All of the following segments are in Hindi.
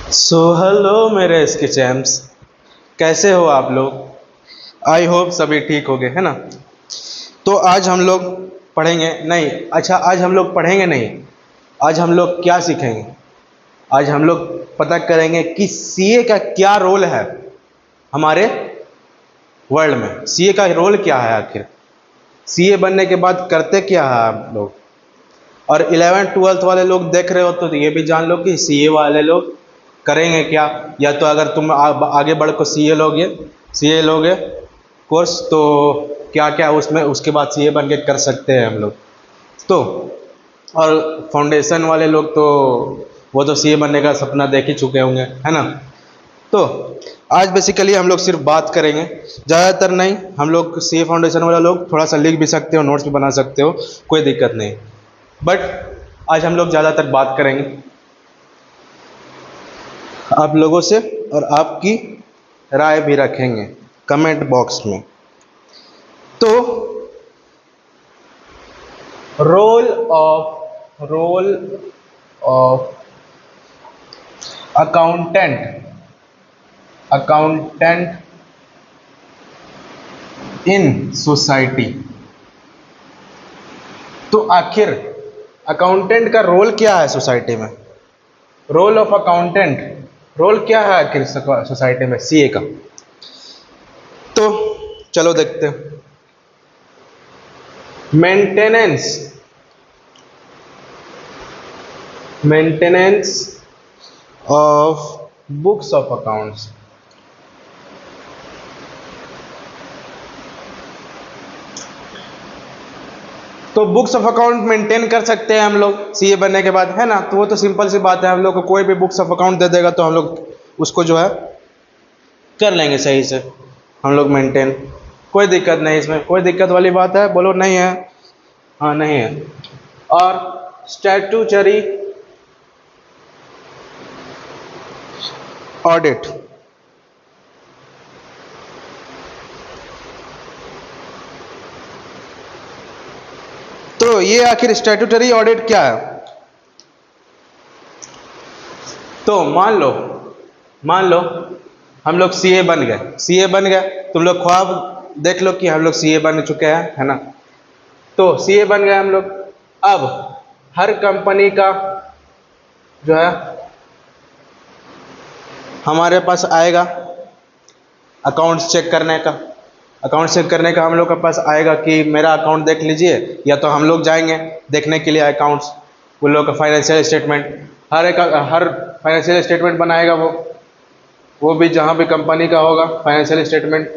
हेलो मेरे इसके चैम्प्स, कैसे हो आप लोग। आई होप सभी ठीक हो गए है ना। तो आज हम लोग पढ़ेंगे नहीं, अच्छा आज हम लोग पढ़ेंगे नहीं, आज हम लोग क्या सीखेंगे। आज हम लोग पता करेंगे कि सीए का क्या रोल है हमारे वर्ल्ड में। सीए का रोल क्या है आखिर, सीए बनने के बाद करते क्या है आप लोग। और 11th 12th वाले लोग देख रहे हो तो ये भी जान लो कि सीए वाले लोग करेंगे क्या। या तो अगर तुम आगे बढ़ को सीए लोगे कोर्स, तो क्या क्या उसमें उसके बाद सीए बन के कर सकते हैं हम लोग। तो और फाउंडेशन वाले लोग तो वो तो सीए बनने का सपना देख ही चुके होंगे है ना। तो आज बेसिकली हम लोग सिर्फ बात करेंगे, ज़्यादातर नहीं। हम लोग सीए फाउंडेशन वाला लोग थोड़ा सा लिख भी सकते हो, नोट्स भी बना सकते हो, कोई दिक्कत नहीं। बट आज हम लोग ज़्यादातर बात करेंगे आप लोगों से, और आपकी राय भी रखेंगे कमेंट बॉक्स में। तो role of accountant accountant in society. तो आखिर अकाउंटेंट का रोल क्या है सोसाइटी में। रोल ऑफ अकाउंटेंट, रोल क्या है आखिर सोसाइटी में सीए का। तो चलो देखते हैं। Maintenance of books of accounts. तो बुक्स ऑफ अकाउंट मेंटेन कर सकते हैं हम लोग सीए बनने के बाद, है ना। तो वो तो सिंपल सी बात है, हम लोग को कोई भी बुक्स ऑफ अकाउंट दे देगा तो हम लोग उसको जो है कर लेंगे सही से हम लोग मेंटेन। कोई दिक्कत नहीं, इसमें कोई दिक्कत वाली बात है बोलो नहीं है। हाँ नहीं है। और स्टैट्यूटरी ऑडिट, तो ये आखिर स्टैट्यूटरी ऑडिट क्या है। तो मान लो हम लोग सीए बन गए, तुम लोग ख्वाब देख लो कि हम लोग सीए बन चुके हैं, है ना। तो सीए बन गए हम लोग। अब हर कंपनी का जो है हमारे पास आएगा अकाउंट्स चेक करने का। हम लोग के पास आएगा कि मेरा अकाउंट देख लीजिए, या तो हम लोग जाएंगे देखने के लिए अकाउंट्स, उन लोग का फाइनेंशियल स्टेटमेंट। हर फाइनेंशियल स्टेटमेंट बनाएगा वो भी जहाँ भी कंपनी का होगा फाइनेंशियल स्टेटमेंट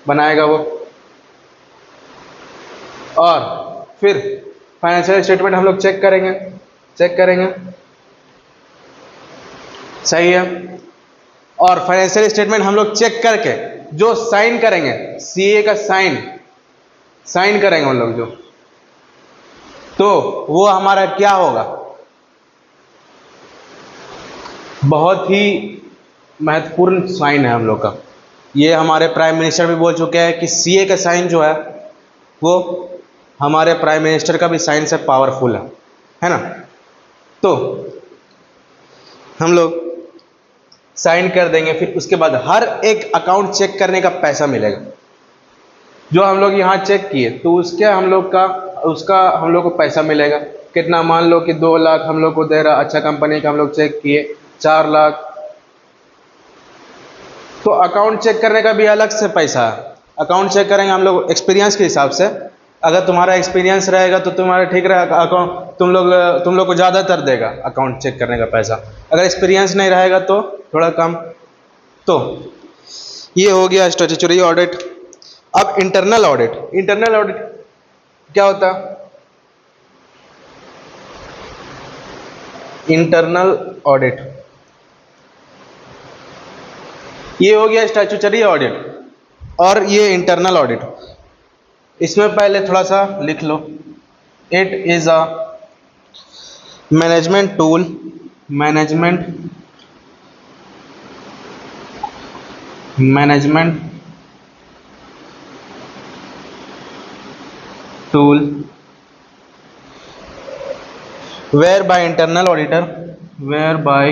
बनाएगा वो। और फिर फाइनेंशियल स्टेटमेंट हम लोग चेक करेंगे सही है। और फाइनेंशियल स्टेटमेंट हम लोग चेक करके जो साइन करेंगे, सीए का साइन करेंगे हम लोग जो, तो वो हमारा क्या होगा, बहुत ही महत्वपूर्ण साइन है हम लोग का। ये हमारे प्राइम मिनिस्टर भी बोल चुके हैं कि सीए का साइन जो है वो हमारे प्राइम मिनिस्टर का भी साइन से पावरफुल है ना। तो हम लोग साइन कर देंगे, फिर उसके बाद हर एक अकाउंट चेक करने का पैसा मिलेगा। जो हम लोग यहाँ चेक किए तो उसका हम लोग को पैसा मिलेगा। कितना, मान लो कि 2 लाख हम लोग को दे रहा, अच्छा कंपनी का हम लोग चेक किए 4 लाख। तो अकाउंट चेक करने का भी अलग से पैसा है। अकाउंट चेक करेंगे हम लोग एक्सपीरियंस के हिसाब से। अगर तुम्हारा एक्सपीरियंस रहेगा तो तुम्हारा ठीक रहेगा अकाउंट, तुम लोग को ज़्यादातर देगा अकाउंट चेक करने का पैसा। अगर एक्सपीरियंस नहीं रहेगा तो थोड़ा कम। तो ये हो गया स्टैट्यूटरी ऑडिट। अब इंटरनल ऑडिट क्या होता है। इंटरनल ऑडिट ये हो गया स्टैट्यूटरी ऑडिट और ये इंटरनल ऑडिट। इसमें पहले थोड़ा सा लिख लो, it is a management tool management tool whereby internal auditor whereby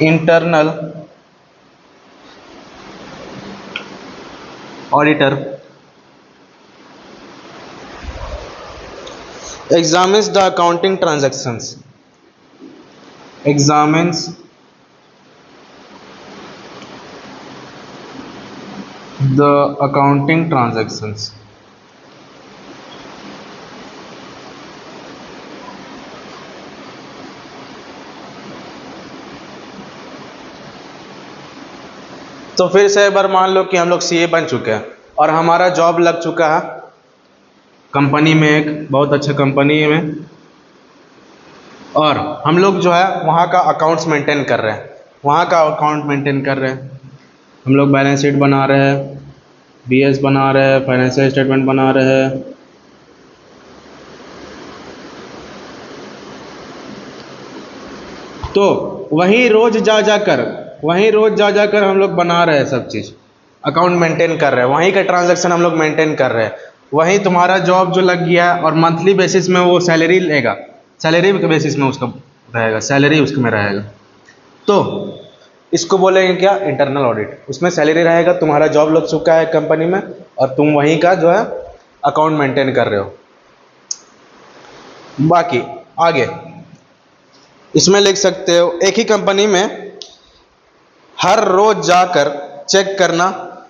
internal auditor examines the accounting transactions, examines the accounting transactions. तो फिर से एक बार मान लो कि हम लोग सीए बन चुके हैं और हमारा जॉब लग चुका है कंपनी में, एक बहुत अच्छा कंपनी में, और हम लोग जो है वहाँ का अकाउंट्स मेंटेन कर रहे हैं, वहाँ का अकाउंट मेंटेन कर रहे हैं। हम लोग बैलेंस शीट बना रहे हैं, बीएस बना रहे हैं, फाइनेंशियल स्टेटमेंट बना रहे हैं। तो वहीं रोज जा जाकर हम लोग बना रहे हैं, सब चीज़ अकाउंट मेंटेन कर रहे हैं, वहीं का ट्रांजैक्शन हम लोग मेंटेन कर रहे हैं। वहीं तुम्हारा जॉब जो लग गया है और मंथली बेसिस में वो सैलरी लेगा, सैलरी के बेसिस में उसका रहेगा, सैलरी उसमें रहेगा। तो इसको बोलेंगे क्या, इंटरनल ऑडिट। उसमें सैलरी रहेगा, तुम्हारा जॉब लग चुका है कंपनी में और तुम वहीं का जो है अकाउंट मेंटेन कर रहे हो। बाकी आगे इसमें लिख सकते हो, एक ही कंपनी में हर रोज जाकर चेक करना,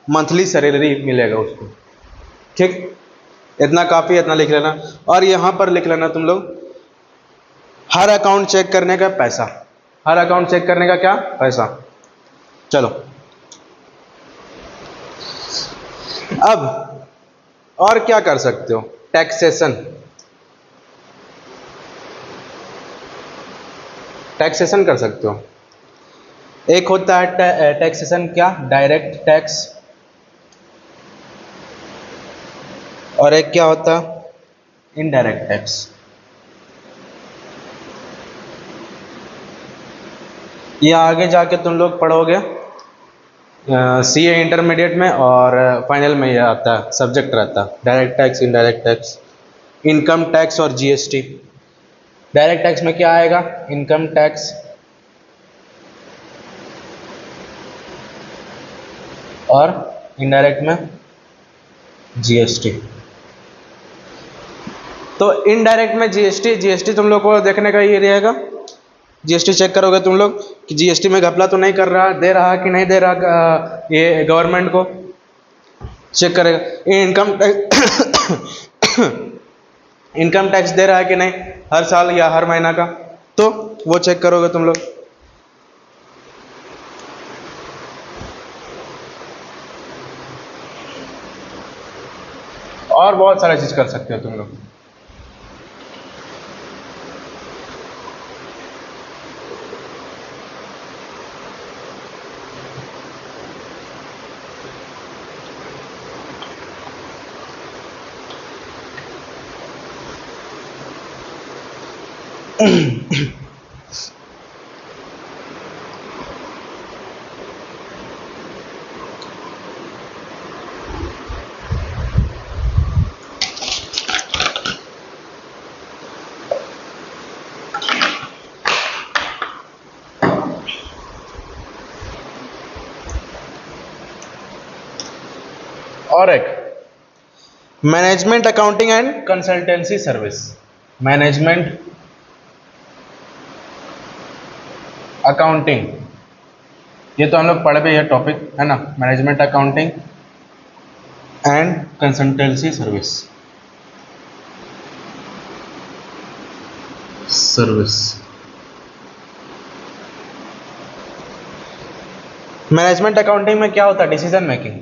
मंथली सैलरी मिलेगा उसको। ठीक, इतना काफ़ी, इतना लिख लेना। और यहाँ पर लिख लेना तुम लोग, हर अकाउंट चेक करने का पैसा, हर अकाउंट चेक करने का क्या, पैसा। चलो अब और क्या कर सकते हो, टैक्सेशन। टैक्सेशन कर सकते हो। एक होता है टैक्सेशन क्या, डायरेक्ट टैक्स, और एक क्या होता है, इनडायरेक्ट टैक्स। ये आगे जाके तुम लोग पढ़ोगे सीए इंटरमीडिएट में, और फाइनल में ये आता है, सब्जेक्ट रहता है direct tax, indirect tax, income tax और जीएसटी। डायरेक्ट टैक्स में क्या आएगा, इनकम टैक्स, और इनडायरेक्ट में जीएसटी। तो इनडायरेक्ट में जीएसटी तुम लोग को देखने का ये रहेगा, जीएसटी चेक करोगे तुम लोग कि जीएसटी में घपला तो नहीं कर रहा, दे रहा कि नहीं दे रहा, ये गवर्नमेंट को चेक करेगा। इनकम इनकम टैक्स दे रहा है कि नहीं, हर साल या हर महीना का, तो वो चेक करोगे तुम लोग। और बहुत सारा चीज कर सकते हो तुम लोग। और एक management accounting and consultancy service. Management accounting, ये तो हम लोग पढ़ भी है टॉपिक, है ना, management accounting and consultancy service. Management accounting में क्या होता है, डिसीजन मेकिंग,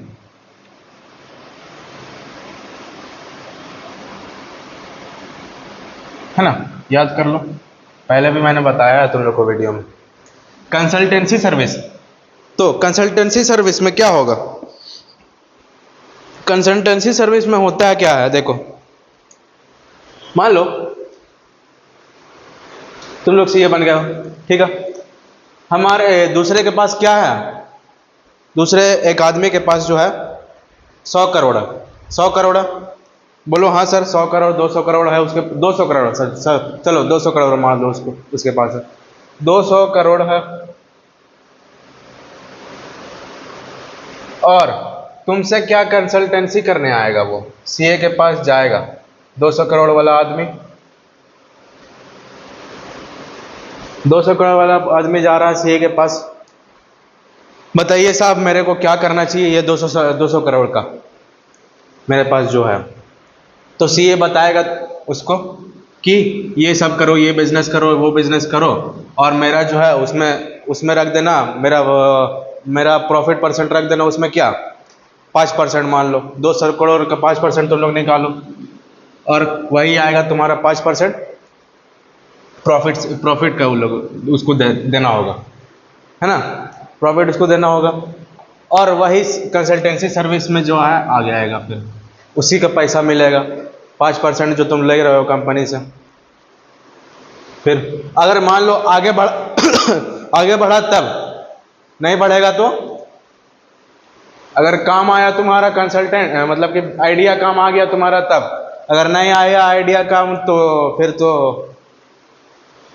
है ना, याद कर लो, पहले भी मैंने बताया है तुम लोग को वीडियो में। कंसल्टेंसी सर्विस, तो कंसल्टेंसी सर्विस में क्या होगा, कंसल्टेंसी सर्विस में होता है क्या है, देखो मान लो तुम लोग सीए बन गए हो, ठीक है, हमारे दूसरे के पास क्या है, दूसरे एक आदमी के पास जो है 100 करोड़ है, 100 करोड़ है, बोलो हाँ सर 100 करोड़ 200 करोड़ है उसके, 200 करोड़ सर चलो 200 करोड़ मान लो उसको, उसके पास है 200 करोड़ है, और तुमसे क्या कंसल्टेंसी करने आएगा? वो सीए के पास जाएगा, 200 करोड़ वाला आदमी, 200 करोड़ वाला आदमी जा रहा है सीए के पास। बताइए साहब मेरे को क्या करना चाहिए ये 200 करोड़ का मेरे पास जो है। तो सीए बताएगा उसको कि ये सब करो, ये बिजनेस करो, वो बिजनेस करो, और मेरा जो है उसमें उसमें रख देना, मेरा प्रॉफिट परसेंट रख देना उसमें क्या, 5% मान लो, 200 करोड़ का 5% तुम लोग निकालो, और वही आएगा तुम्हारा 5% प्रॉफिट का वो लोग उसको देना होगा, है ना, प्रॉफिट उसको देना होगा। और वही कंसल्टेंसी सर्विस में जो है आ जाएगा, फिर उसी का पैसा मिलेगा, 5% जो तुम ले रहे हो कंपनी से। फिर अगर मान लो आगे बढ़ आगे बढ़ा तब, नहीं बढ़ेगा तो, अगर काम आया तुम्हारा कंसल्टेंट मतलब कि आइडिया काम आ गया तुम्हारा तब, अगर नहीं आया आइडिया काम तो फिर तो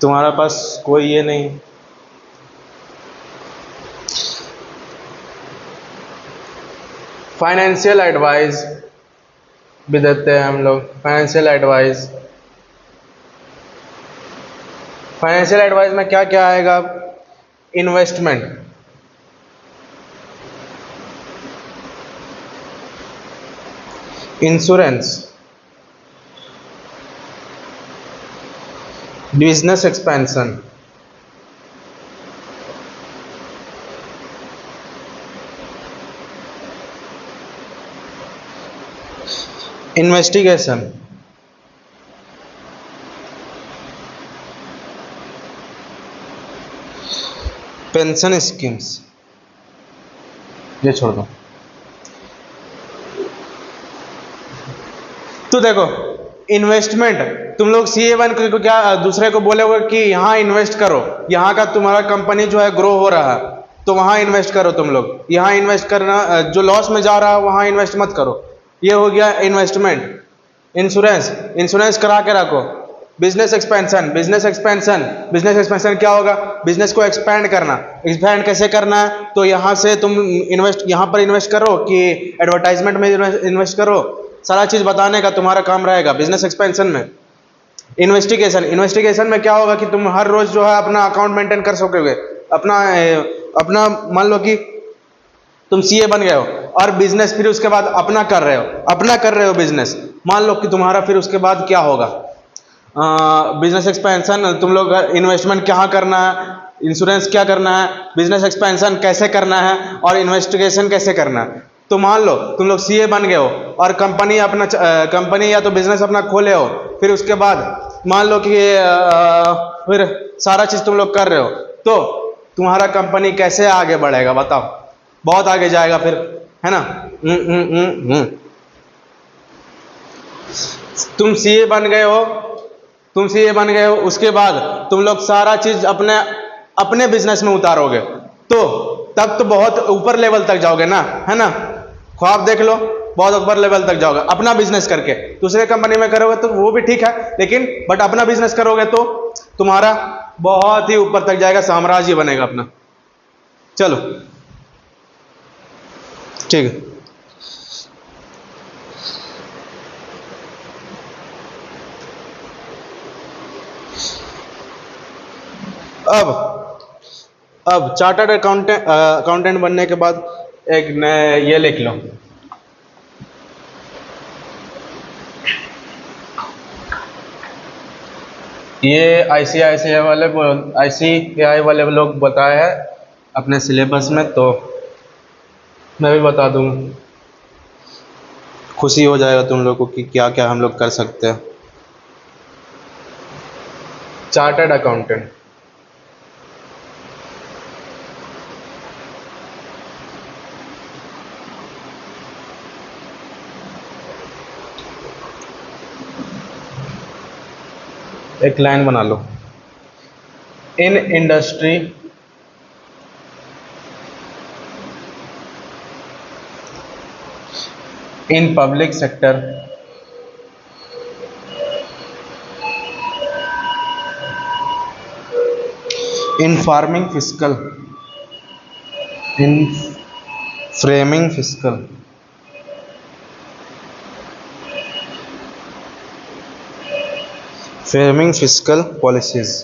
तुम्हारा पास कोई ये नहीं। फाइनेंशियल एडवाइस भी देते हैं हम लोग, फाइनेंशियल एडवाइस। फाइनेंशियल एडवाइस में क्या क्या आएगा? Investment, insurance, business expansion, investigation, pension schemes, ये छोड़ दो। तो देखो इन्वेस्टमेंट, तुम लोग CA1 को क्या दूसरे को बोलोगे कि यहाँ इन्वेस्ट करो, यहाँ का तुम्हारा कंपनी जो है ग्रो हो रहा है तो वहाँ इन्वेस्ट करो, तुम लोग यहाँ इन्वेस्ट करना, जो लॉस में जा रहा है वहाँ इन्वेस्ट मत करो। ये हो गया इन्वेस्टमेंट। इंश्योरेंस, इंश्योरेंस करा के रखो। बिजनेस एक्सपेंशन, बिजनेस एक्सपेंशन क्या होगा? बिजनेस को एक्सपैंड करना। एक्सपैंड कैसे करना है? तो यहाँ से तुम यहाँ पर इन्वेस्ट करो कि एडवर्टाइजमेंट में इन्वेस्ट करो, सारा चीज बताने का तुम्हारा काम रहेगा बिजनेस एक्सपेंशन में। इन्वेस्टिगेशन, इन्वेस्टिगेशन में क्या होगा कि तुम हर रोज जो है अपना अकाउंट मेंटेन कर सकोगे, अपना अपना मान लो कि तुम CA बन गए हो और बिजनेस फिर उसके बाद अपना कर रहे हो बिजनेस, मान लो कि तुम्हारा फिर उसके बाद क्या होगा, बिजनेस एक्सपेंशन, तुम लोग इन्वेस्टमेंट क्या करना है, इंश्योरेंस क्या करना है, बिजनेस एक्सपेंशन कैसे करना है, और इन्वेस्टिगेशन कैसे करना है। तो मान लो तुम लोग CA बन गए हो और कंपनी या तो बिजनेस अपना खोले हो, फिर उसके बाद मान लो कि फिर सारा चीज तुम लोग कर रहे हो, तो तुम्हारा कंपनी कैसे आगे बढ़ेगा बताओ? बहुत आगे जाएगा फिर, है ना। तुम CA बन गए हो, उसके बाद तुम लोग सारा चीज अपने बिजनेस में उतारोगे, तो तब तो बहुत ऊपर लेवल तक जाओगे ना, है ना। ख्वाब देख लो, बहुत ऊपर लेवल तक जाओगे अपना बिजनेस करके। दूसरे कंपनी में करोगे तो वो भी ठीक है, लेकिन बट अपना बिजनेस करोगे तो तुम्हारा बहुत ही ऊपर तक जाएगा, साम्राज्य बनेगा अपना। चलो ठीक है। अब चार्टर्ड अकाउंटेंट बनने के बाद एक नए ये लिख लो, ये ICAI वाले लोग बताए हैं अपने सिलेबस में, तो मैं भी बता दूँ, खुशी हो जाएगा तुम लोगों को कि क्या क्या हम लोग कर सकते हैं। चार्टर्ड अकाउंटेंट, एक लाइन बना लो, in industry in public sector in farming physical framing fiscal, framing fiscal policies.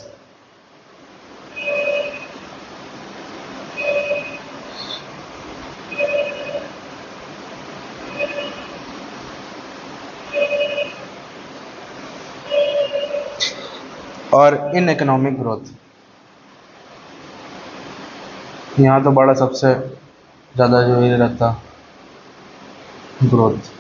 और इन इकोनॉमिक ग्रोथ, यहाँ तो बड़ा सबसे ज़्यादा जो ये रहता ग्रोथ।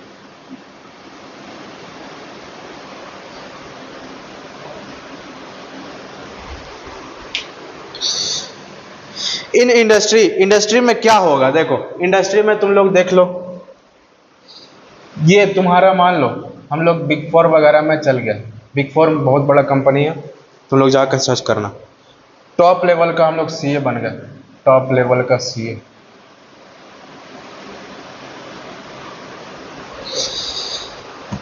इन इंडस्ट्री, इंडस्ट्री में क्या होगा, देखो इंडस्ट्री में तुम लोग देख लो, ये तुम्हारा मान लो हम लोग बिग फोर वगैरह में चल गए, बिग फोर बहुत बड़ा कंपनी है, तुम लोग जाकर सर्च करना, टॉप लेवल का हम लोग सीए बन गए, टॉप लेवल का सीए।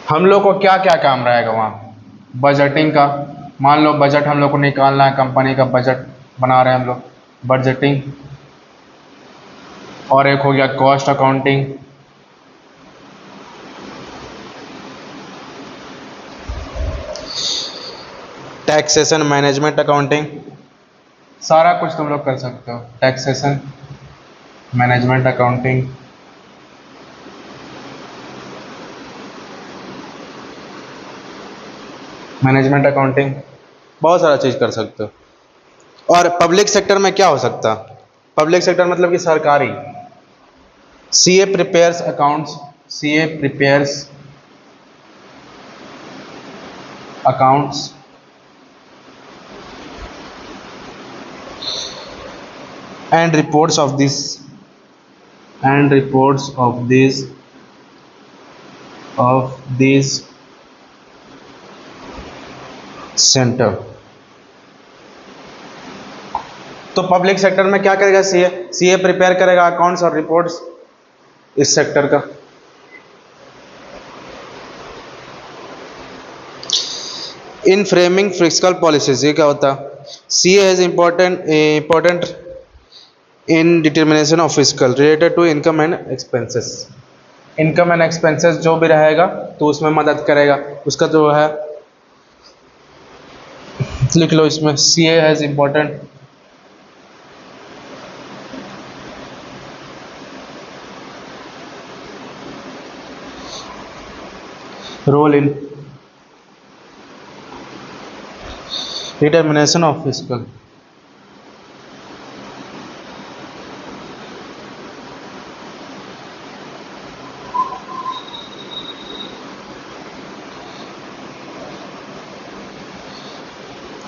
हम लोग को क्या क्या काम रहेगा वहाँ, बजटिंग का, मान लो बजट हम लोग को निकालना है, कंपनी का बजट बना रहे हैं हम लोग, बजटिंग। और एक हो गया cost accounting, taxation management accounting, सारा कुछ तुम लोग कर सकते हो, taxation management accounting, management accounting, बहुत सारा चीज़ कर सकते हो। और पब्लिक सेक्टर में क्या हो सकता है, पब्लिक सेक्टर मतलब कि सरकारी, CA prepares accounts, CA prepares accounts and reports of this centre. तो पब्लिक सेक्टर में क्या करेगा सीए, सीए प्रिपेयर करेगा अकाउंट्स और रिपोर्ट्स इस सेक्टर का। इन फ्रेमिंग फिस्कल पॉलिसीज, ये क्या होता है, CA has important in determination of fiscal related to income and expenses, income and expenses जो भी रहेगा तो उसमें मदद करेगा, उसका जो है लिख लो इसमें, CA has important role in determination of fiscal,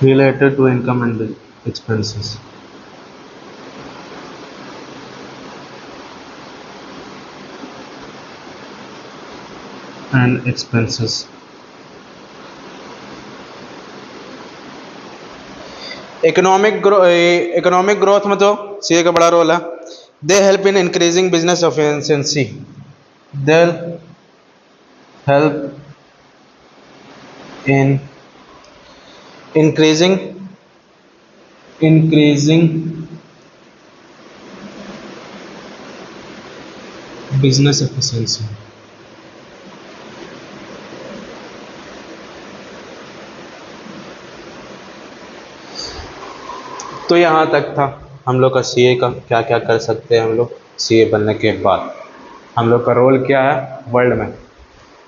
related to income and expenses. And expenses. Economic growth में तो सीए का बड़ा रोल है। They help in increasing business efficiency, they help in increasing business efficiency। तो यहाँ तक था हम लोग का सीए का, क्या क्या कर सकते हैं हम लोग सीए बनने के बाद, हम लोग का रोल क्या है वर्ल्ड में,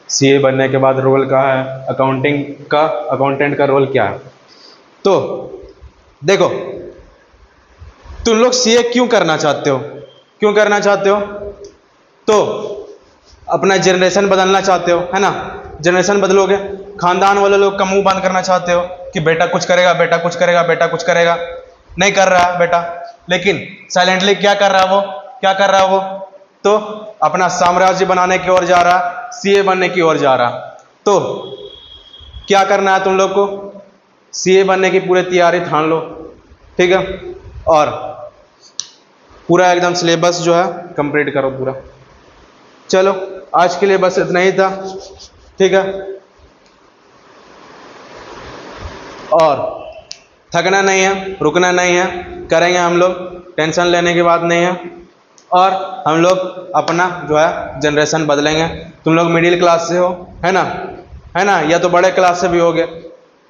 सीए बनने के बाद रोल क्या है, अकाउंटेंट का रोल क्या है। तो देखो तुम लोग सीए क्यों करना चाहते हो, क्यों करना चाहते हो, तो अपना जनरेशन बदलना चाहते हो, है ना, जनरेशन बदलोगे, खानदान वाले लोग का मुंह बंद करना चाहते हो कि बेटा कुछ करेगा, बेटा कुछ करेगा, बेटा कुछ करेगा, नहीं कर रहा है बेटा, लेकिन साइलेंटली क्या कर रहा है वो, क्या कर रहा है वो, तो अपना साम्राज्य बनाने की ओर जा रहा, सीए बनने की ओर जा रहा। तो क्या करना है तुम लोग को, सीए बनने की पूरी तैयारी ठान लो, ठीक है, और पूरा एकदम सिलेबस जो है कंप्लीट करो पूरा। चलो आज के लिए बस इतना ही था, ठीक है, और थकना नहीं है, रुकना नहीं है, करेंगे हम लोग, टेंशन लेने की बात नहीं है, और हम लोग अपना जो है जनरेशन बदलेंगे। तुम लोग मिडिल क्लास से हो, है ना, है ना, या तो बड़े क्लास से भी होगे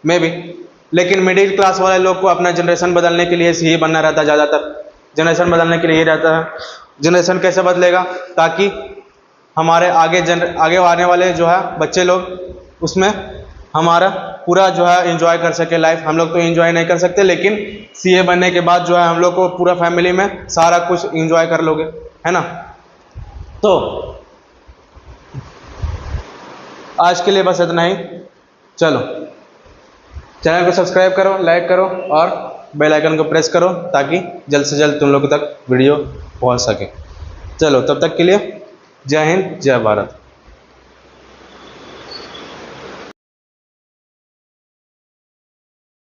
मे बी, लेकिन मिडिल क्लास वाले लोग को अपना जनरेशन बदलने के लिए ही बनना रहता है, ज़्यादातर जनरेशन बदलने के लिए ही रहता है। जनरेशन कैसे बदलेगा, ताकि हमारे आगे आने वाले जो है बच्चे लोग उसमें हमारा पूरा जो है एंजॉय कर सके लाइफ। हम लोग तो एंजॉय नहीं कर सकते, लेकिन सीए बनने के बाद जो है हम लोग को पूरा फैमिली में सारा कुछ एंजॉय कर लोगे, है ना। तो आज के लिए बस इतना ही। चलो, चैनल को सब्सक्राइब करो, लाइक करो और बेल आइकन को प्रेस करो, ताकि जल्द से जल्द तुम लोगों तक वीडियो पहुंच सके। चलो, तब तक के लिए जय हिंद, जय भारत।